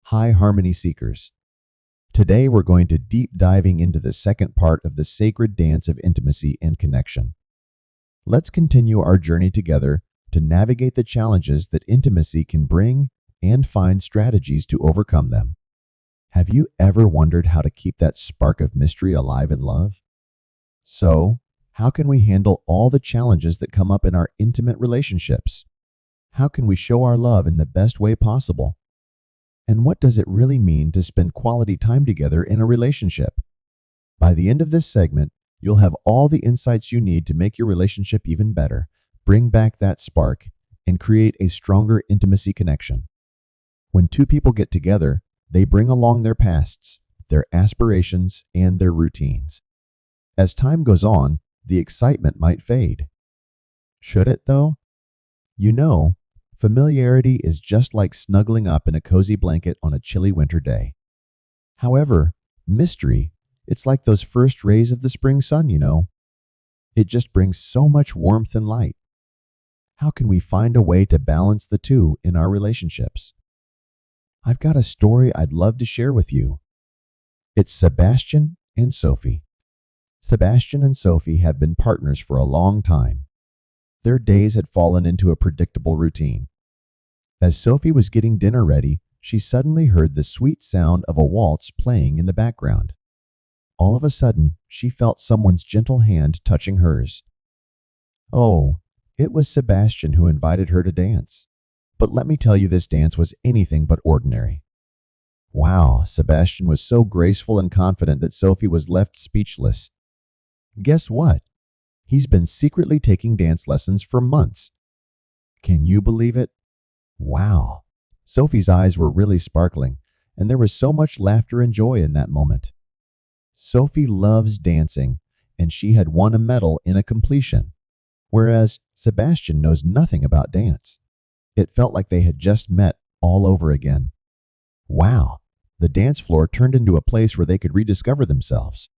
high harmony seekers. Today we're going to deep diving into the second part of the sacred dance of intimacy and connection. Let's continue our journey together to navigate the challenges that intimacy can bring and find strategies to overcome them. Have you ever wondered how to keep that spark of mystery alive in love? So, how can we handle all the challenges that come up in our intimate relationships? How can we show our love in the best way possible? And what does it really mean to spend quality time together in a relationship? By the end of this segment, you'll have all the insights you need to make your relationship even better, bring back that spark, and create a stronger intimacy connection. When two people get together, they bring along their pasts, their aspirations, and their routines. As time goes on, the excitement might fade. Should it, though? You know, familiarity is just like snuggling up in a cozy blanket on a chilly winter day. However, mystery, it's like those first rays of the spring sun, It just brings so much warmth and light. How can we find a way to balance the two in our relationships? I've got a story I'd love to share with you. It's Sebastian and Sophie. Sebastian and Sophie have been partners for a long time. Their days had fallen into a predictable routine. As Sophie was getting dinner ready, she suddenly heard the sweet sound of a waltz playing in the background. All of a sudden, she felt someone's gentle hand touching hers. Oh, it was Sebastian who invited her to dance. But let me tell you, this dance was anything but ordinary. Wow, Sebastian was so graceful and confident that Sophie was left speechless. Guess what? He's been secretly taking dance lessons for months. Can you believe it? Wow. Sophie's eyes were really sparkling, and there was so much laughter and joy in that moment. Sophie loves dancing, and she had won a medal in a completion, whereas Sebastian knows nothing about dance. It felt like they had just met all over again. Wow, the dance floor turned into a place where they could rediscover themselves.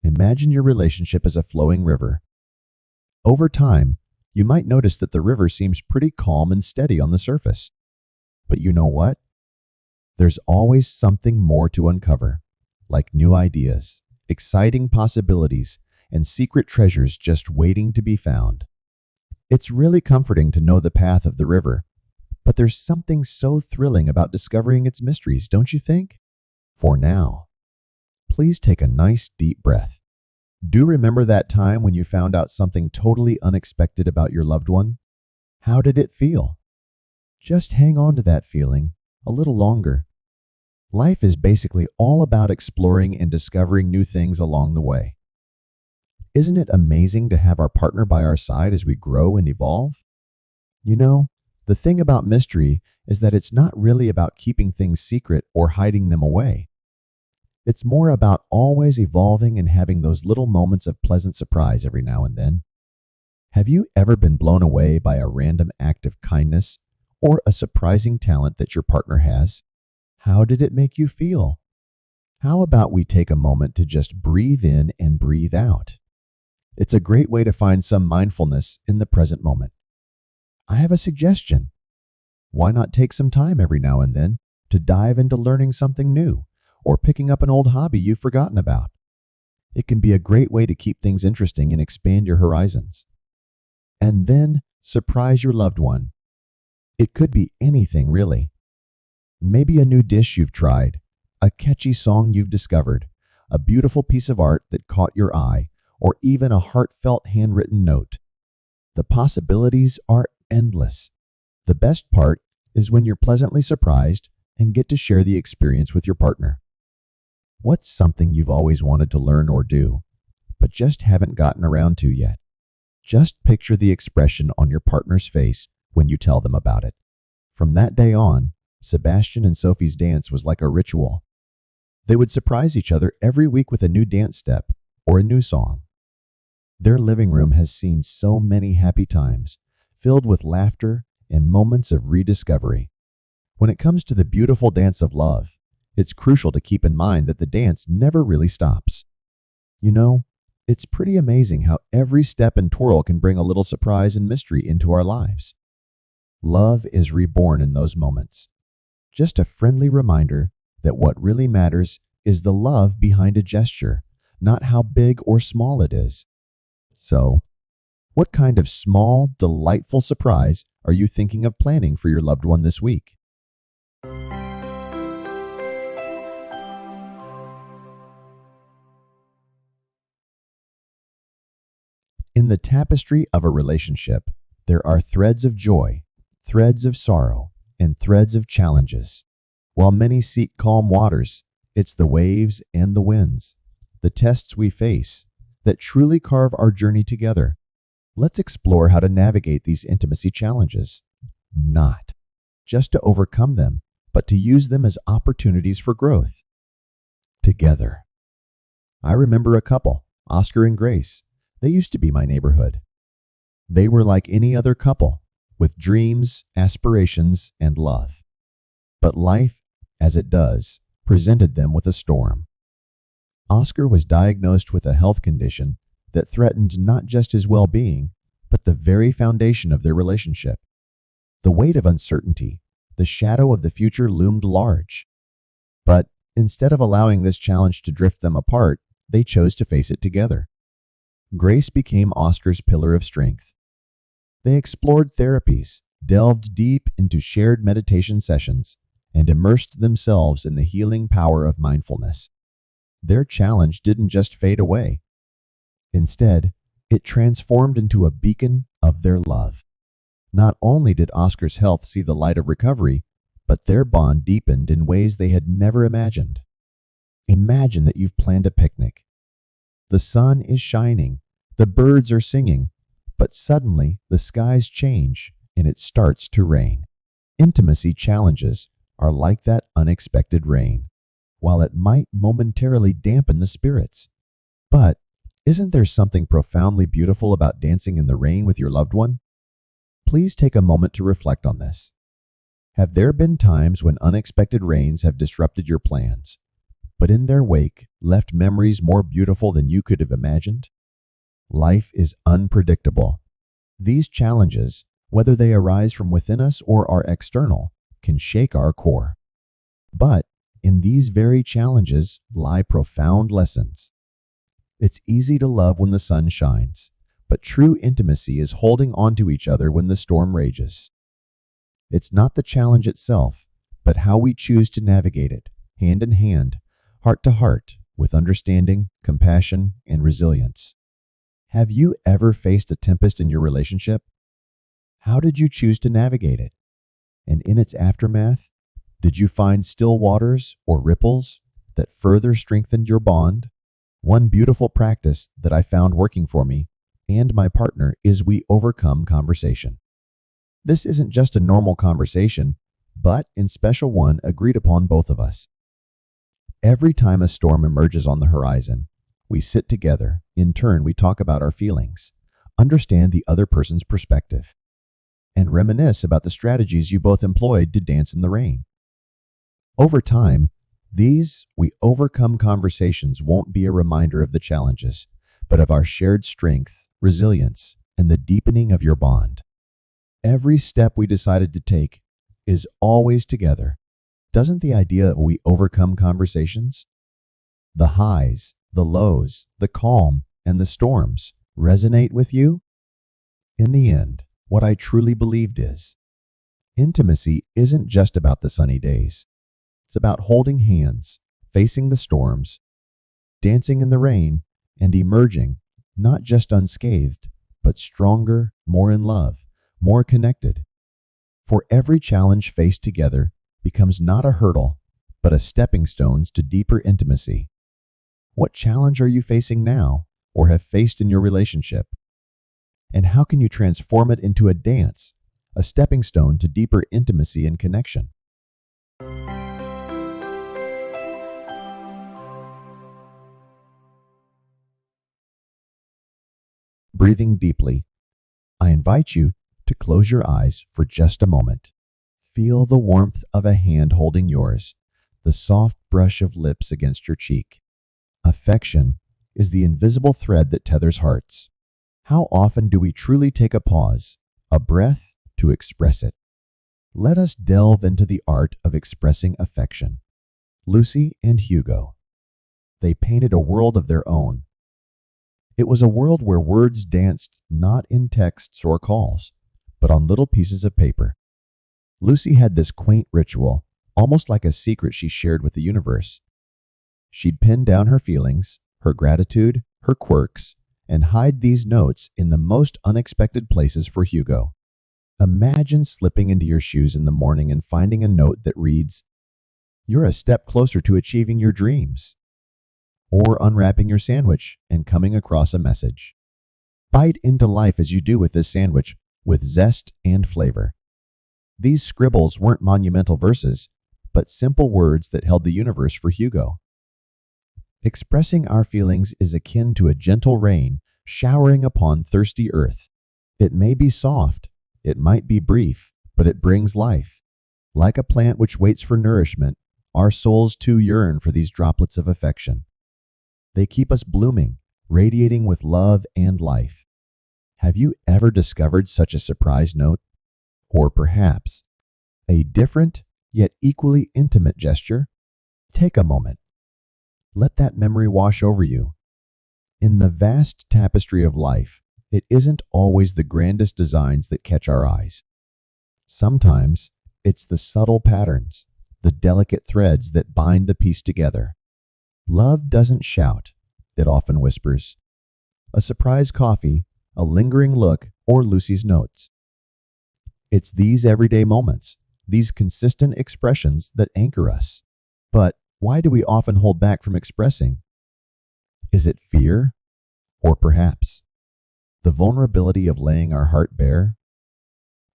Imagine your relationship as a flowing river. Over time, you might notice that the river seems pretty calm and steady on the surface. But you know what? There's always something more to uncover, like new ideas, exciting possibilities, and secret treasures just waiting to be found. It's really comforting to know the path of the river, but there's something so thrilling about discovering its mysteries, don't you think? For now, please take a nice deep breath. Do remember that time when you found out something totally unexpected about your loved one? How did it feel? Just hang on to that feeling a little longer. Life is basically all about exploring and discovering new things along the way. Isn't it amazing to have our partner by our side as we grow and evolve? The thing about mystery is that it's not really about keeping things secret or hiding them away. It's more about always evolving and having those little moments of pleasant surprise every now and then. Have you ever been blown away by a random act of kindness or a surprising talent that your partner has? How did it make you feel? How about we take a moment to just breathe in and breathe out? It's a great way to find some mindfulness in the present moment. I have a suggestion. Why not take some time every now and then to dive into learning something new or picking up an old hobby you've forgotten about? It can be a great way to keep things interesting and expand your horizons. And then surprise your loved one. It could be anything, really. Maybe a new dish you've tried, a catchy song you've discovered, a beautiful piece of art that caught your eye, or even a heartfelt handwritten note. The possibilities are endless. The best part is when you're pleasantly surprised and get to share the experience with your partner. What's something you've always wanted to learn or do, but just haven't gotten around to yet? Just picture the expression on your partner's face when you tell them about it. From that day on, Sebastian and Sophie's dance was like a ritual. They would surprise each other every week with a new dance step or a new song. Their living room has seen so many happy times, filled with laughter and moments of rediscovery. When it comes to the beautiful dance of love, it's crucial to keep in mind that the dance never really stops. It's pretty amazing how every step and twirl can bring a little surprise and mystery into our lives. Love is reborn in those moments. Just a friendly reminder that what really matters is the love behind a gesture, not how big or small it is. So, what kind of small, delightful surprise are you thinking of planning for your loved one this week? In the tapestry of a relationship, there are threads of joy, threads of sorrow, and threads of challenges. While many seek calm waters, it's the waves and the winds, the tests we face, that truly carve our journey together. Let's explore how to navigate these intimacy challenges, not just to overcome them, but to use them as opportunities for growth. Together. I remember a couple, Oscar and Grace. They used to be my neighborhood. They were like any other couple, with dreams, aspirations, and love. But life, as it does, presented them with a storm. Oscar was diagnosed with a health condition that threatened not just his well-being, but the very foundation of their relationship. The weight of uncertainty, the shadow of the future loomed large. But instead of allowing this challenge to drift them apart, they chose to face it together. Grace became Oscar's pillar of strength. They explored therapies, delved deep into shared meditation sessions, and immersed themselves in the healing power of mindfulness. Their challenge didn't just fade away. Instead, it transformed into a beacon of their love. Not only did Oscar's health see the light of recovery, but their bond deepened in ways they had never imagined. Imagine that you've planned a picnic. The sun is shining, the birds are singing, but suddenly the skies change and it starts to rain. Intimacy challenges are like that unexpected rain. While it might momentarily dampen the spirits, but isn't there something profoundly beautiful about dancing in the rain with your loved one? Please take a moment to reflect on this. Have there been times when unexpected rains have disrupted your plans, but in their wake left memories more beautiful than you could have imagined? Life is unpredictable. These challenges, whether they arise from within us or are external, can shake our core. But in these very challenges lie profound lessons. It's easy to love when the sun shines, but true intimacy is holding on to each other when the storm rages. It's not the challenge itself, but how we choose to navigate it, hand in hand, heart to heart, with understanding, compassion, and resilience. Have you ever faced a tempest in your relationship? How did you choose to navigate it? And in its aftermath, did you find still waters or ripples that further strengthened your bond? One beautiful practice that I found working for me and my partner is we overcome conversation. This isn't just a normal conversation, but in special one agreed upon both of us. Every time a storm emerges on the horizon, we sit together. In turn, we talk about our feelings, understand the other person's perspective, and reminisce about the strategies you both employed to dance in the rain. Over time, these we overcome conversations won't be a reminder of the challenges, but of our shared strength, resilience, and the deepening of your bond. Every step we decided to take is always together. Doesn't the idea of we overcome conversations, the highs, the lows, the calm, and the storms resonate with you? In the end, what I truly believed is, intimacy isn't just about the sunny days. It's about holding hands, facing the storms, dancing in the rain, and emerging, not just unscathed, but stronger, more in love, more connected. For every challenge faced together becomes not a hurdle, but a stepping stones to deeper intimacy. What challenge are you facing now or have faced in your relationship? And how can you transform it into a dance, a stepping stone to deeper intimacy and connection? Breathing deeply, I invite you to close your eyes for just a moment. Feel the warmth of a hand holding yours, the soft brush of lips against your cheek. Affection is the invisible thread that tethers hearts. How often do we truly take a pause, a breath, to express it? Let us delve into the art of expressing affection. Lucy and Hugo. They painted a world of their own. It was a world where words danced not in texts or calls, but on little pieces of paper. Lucy had this quaint ritual, almost like a secret she shared with the universe. She'd pen down her feelings, her gratitude, her quirks, and hide these notes in the most unexpected places for Hugo. Imagine slipping into your shoes in the morning and finding a note that reads, "You're a step closer to achieving your dreams." Or unwrapping your sandwich and coming across a message. Bite into life as you do with this sandwich, with zest and flavor. These scribbles weren't monumental verses, but simple words that held the universe for Hugo. Expressing our feelings is akin to a gentle rain showering upon thirsty earth. It may be soft, it might be brief, but it brings life. Like a plant which waits for nourishment, our souls too yearn for these droplets of affection. They keep us blooming, radiating with love and life. Have you ever discovered such a surprise note? Or perhaps a different yet equally intimate gesture? Take a moment. Let that memory wash over you. In the vast tapestry of life, it isn't always the grandest designs that catch our eyes. Sometimes it's the subtle patterns, the delicate threads that bind the piece together. Love doesn't shout, it often whispers. A surprise coffee, a lingering look, or Lucy's notes. It's these everyday moments, these consistent expressions that anchor us. But why do we often hold back from expressing? Is it fear? Or perhaps the vulnerability of laying our heart bare?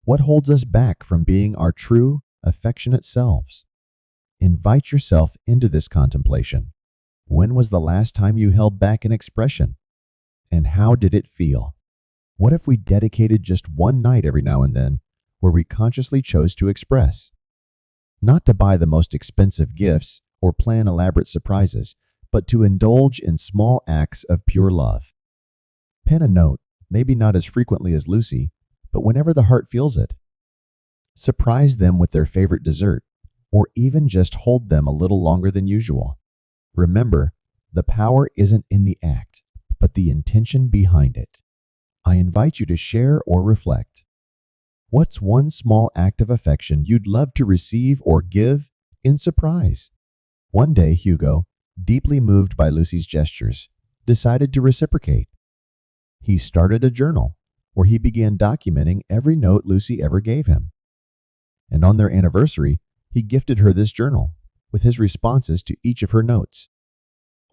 What holds us back from being our true, affectionate selves? Invite yourself into this contemplation. When was the last time you held back an expression? And how did it feel? What if we dedicated just one night every now and then where we consciously chose to express? Not to buy the most expensive gifts or plan elaborate surprises, but to indulge in small acts of pure love. Pen a note, maybe not as frequently as Lucy, but whenever the heart feels it. Surprise them with their favorite dessert, or even just hold them a little longer than usual. Remember, the power isn't in the act, but the intention behind it. I invite you to share or reflect. What's one small act of affection you'd love to receive or give in surprise? One day, Hugo, deeply moved by Lucy's gestures, decided to reciprocate. He started a journal where he began documenting every note Lucy ever gave him. And on their anniversary, he gifted her this journal with his responses to each of her notes.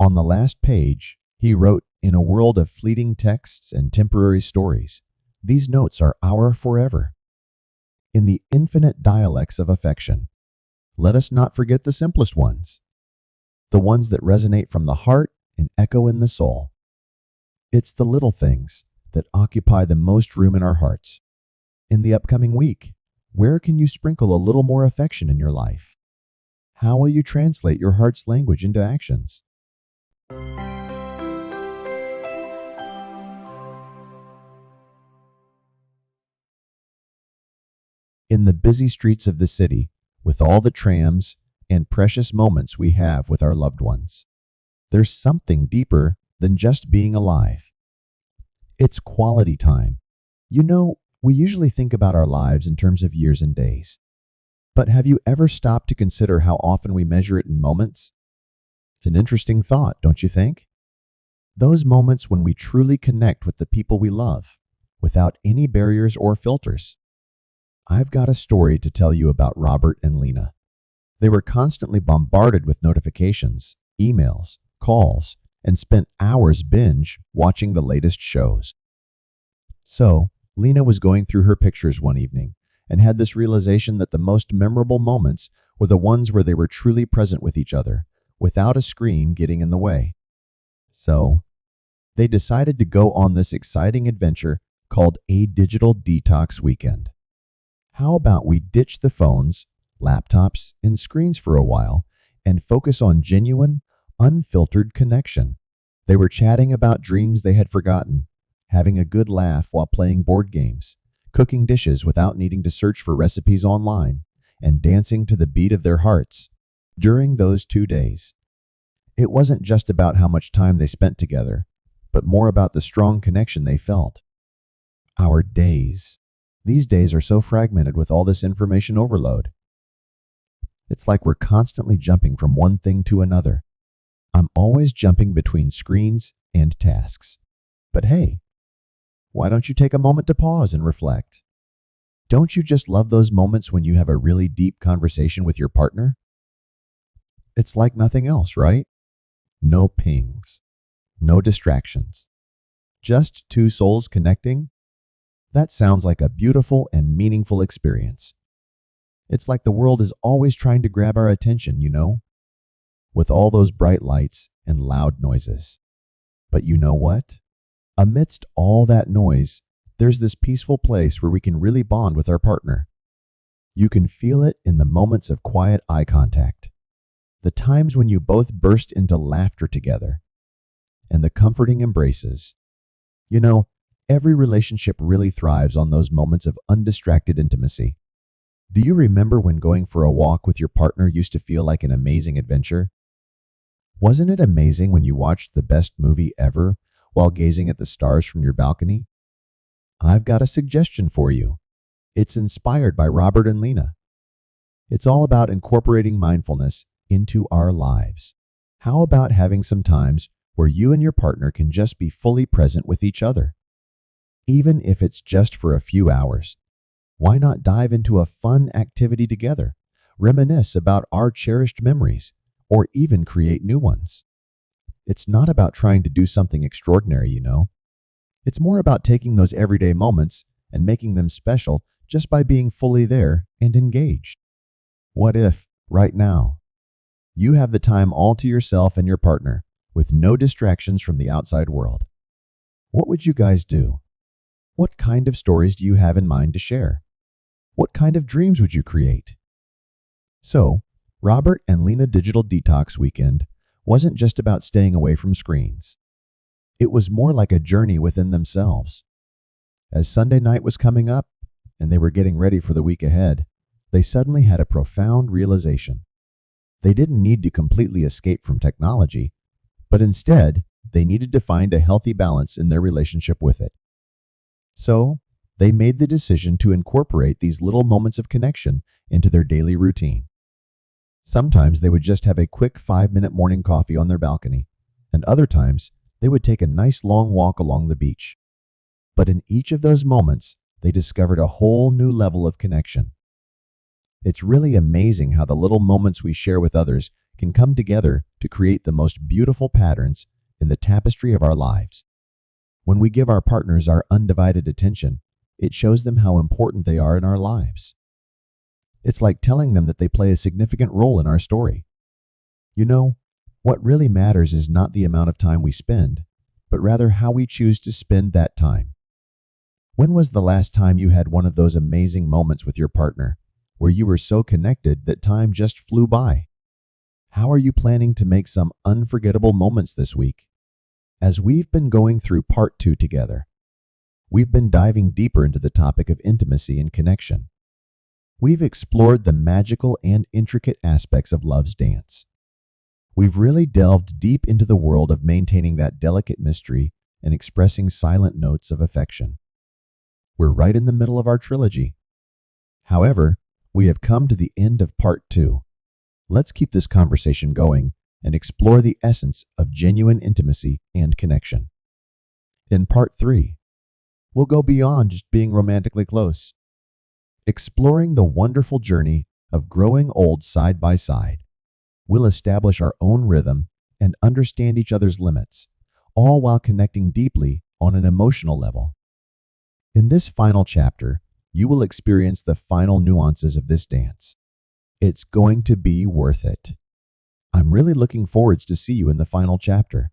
On the last page, he wrote, "In a world of fleeting texts and temporary stories, these notes are our forever." In the infinite dialects of affection, let us not forget the simplest ones, the ones that resonate from the heart and echo in the soul. It's the little things that occupy the most room in our hearts. In the upcoming week, where can you sprinkle a little more affection in your life? How will you translate your heart's language into actions? In the busy streets of the city, with all the trams and precious moments we have with our loved ones, there's something deeper than just being alive. It's quality time. You know, we usually think about our lives in terms of years and days. But have you ever stopped to consider how often we measure it in moments? It's an interesting thought, don't you think? Those moments when we truly connect with the people we love, without any barriers or filters. I've got a story to tell you about Robert and Lena. They were constantly bombarded with notifications, emails, calls, and spent hours binge watching the latest shows. So, Lena was going through her pictures one evening and had this realization that the most memorable moments were the ones where they were truly present with each other, without a screen getting in the way. So, they decided to go on this exciting adventure called a digital detox weekend. How about we ditch the phones, laptops, and screens for a while and focus on genuine, unfiltered connection? They were chatting about dreams they had forgotten, having a good laugh while playing board games, cooking dishes without needing to search for recipes online, and dancing to the beat of their hearts during those 2 days. It wasn't just about how much time they spent together, but more about the strong connection they felt. Our days. These days are so fragmented with all this information overload. It's like we're constantly jumping from one thing to another. I'm always jumping between screens and tasks. But hey, why don't you take a moment to pause and reflect? Don't you just love those moments when you have a really deep conversation with your partner? It's like nothing else, right? No pings, no distractions, just two souls connecting. That sounds like a beautiful and meaningful experience. It's like the world is always trying to grab our attention, with all those bright lights and loud noises. But you know what? Amidst all that noise, there's this peaceful place where we can really bond with our partner. You can feel it in the moments of quiet eye contact, the times when you both burst into laughter together, and the comforting embraces. Every relationship really thrives on those moments of undistracted intimacy. Do you remember when going for a walk with your partner used to feel like an amazing adventure? Wasn't it amazing when you watched the best movie ever while gazing at the stars from your balcony? I've got a suggestion for you. It's inspired by Robert and Lena. It's all about incorporating mindfulness into our lives. How about having some times where you and your partner can just be fully present with each other? Even if it's just for a few hours, why not dive into a fun activity together, reminisce about our cherished memories, or even create new ones? It's not about trying to do something extraordinary, It's more about taking those everyday moments and making them special just by being fully there and engaged. What if, right now, you have the time all to yourself and your partner with no distractions from the outside world? What would you guys do? What kind of stories do you have in mind to share? What kind of dreams would you create? So, Robert and Lena Digital Detox Weekend wasn't just about staying away from screens. It was more like a journey within themselves. As Sunday night was coming up and they were getting ready for the week ahead, they suddenly had a profound realization. They didn't need to completely escape from technology, but instead, they needed to find a healthy balance in their relationship with it. So, they made the decision to incorporate these little moments of connection into their daily routine. Sometimes they would just have a quick 5-minute morning coffee on their balcony, and other times they would take a nice long walk along the beach. But in each of those moments, they discovered a whole new level of connection. It's really amazing how the little moments we share with others can come together to create the most beautiful patterns in the tapestry of our lives. When we give our partners our undivided attention, it shows them how important they are in our lives. It's like telling them that they play a significant role in our story. What really matters is not the amount of time we spend, but rather how we choose to spend that time. When was the last time you had one of those amazing moments with your partner, where you were so connected that time just flew by? How are you planning to make some unforgettable moments this week? As we've been going through part 2 together, we've been diving deeper into the topic of intimacy and connection. We've explored the magical and intricate aspects of love's dance. We've really delved deep into the world of maintaining that delicate mystery and expressing silent notes of affection. We're right in the middle of our trilogy. However, we have come to the end of part 2. Let's keep this conversation going and explore the essence of genuine intimacy and connection. In part 3, we'll go beyond just being romantically close, exploring the wonderful journey of growing old side by side. We'll establish our own rhythm and understand each other's limits, all while connecting deeply on an emotional level. In this final chapter, you will experience the final nuances of this dance. It's going to be worth it. I'm really looking forward to see you in the final chapter.